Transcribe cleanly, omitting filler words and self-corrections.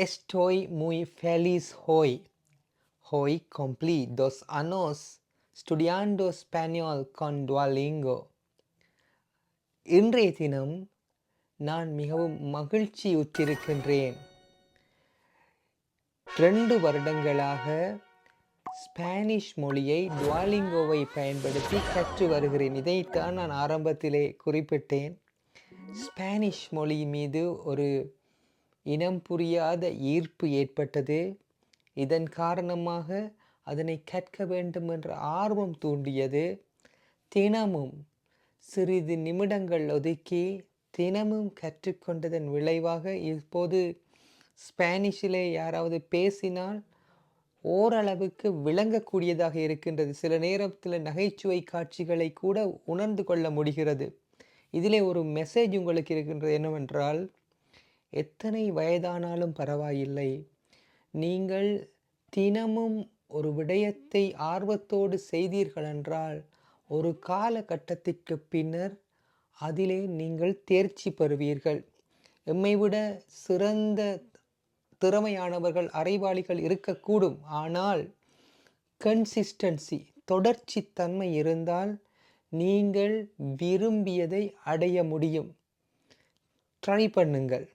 Estoy muy feliz hoy. Hoy cumplí 2 años estudiando español con Duolingo. இன்றைய தினம் நான் மிகவும் மகிழ்ச்சியுற்றிருக்கின்றேன். 2 வருடங்களாக ஸ்பானிஷ் மொழியை டுவாலிங்கோவை பயன்படுத்தி கற்று வருகிறேன். இதைத்தான் நான் ஆரம்பத்திலே குறிப்பிட்டேன். ஸ்பானிஷ் மொழி மீது ஒரு இனம் புரியாத ஈர்ப்பு ஏற்பட்டது. இதன் காரணமாக அதனை கற்க வேண்டும் என்ற ஆர்வம் தூண்டியது. தினமும் சிறிது நிமிடங்கள் ஒதுக்கி தினமும் கற்றுக்கொண்டதன் விளைவாக இப்போது ஸ்பானிஷிலே யாராவது பேசினால் ஓரளவுக்கு விளங்கக்கூடியதாக இருக்கின்றது. சில நேரத்தில் நகைச்சுவை காட்சிகளை கூட உணர்ந்து கொள்ள முடிகிறது. இதிலே ஒரு மெசேஜ் உங்களுக்கு இருக்கின்றது என்னவென்றால், எத்தனை வயதானாலும் பரவாயில்லை, நீங்கள் தினமும் ஒரு விடயத்தை ஆர்வத்தோடு செய்தீர்கள் என்றால் ஒரு காலகட்டத்திற்கு பின்னர் அதிலே நீங்கள் தேர்ச்சி பெறுவீர்கள். எம்மைவிட சிறந்த திறமையானவர்கள், அறிவாளிகள் இருக்கக்கூடும். ஆனால் கன்சிஸ்டன்சி, தொடர்ச்சித்தன்மை இருந்தால் நீங்கள் விரும்பியதை அடைய முடியும். ட்ரை பண்ணுங்கள்.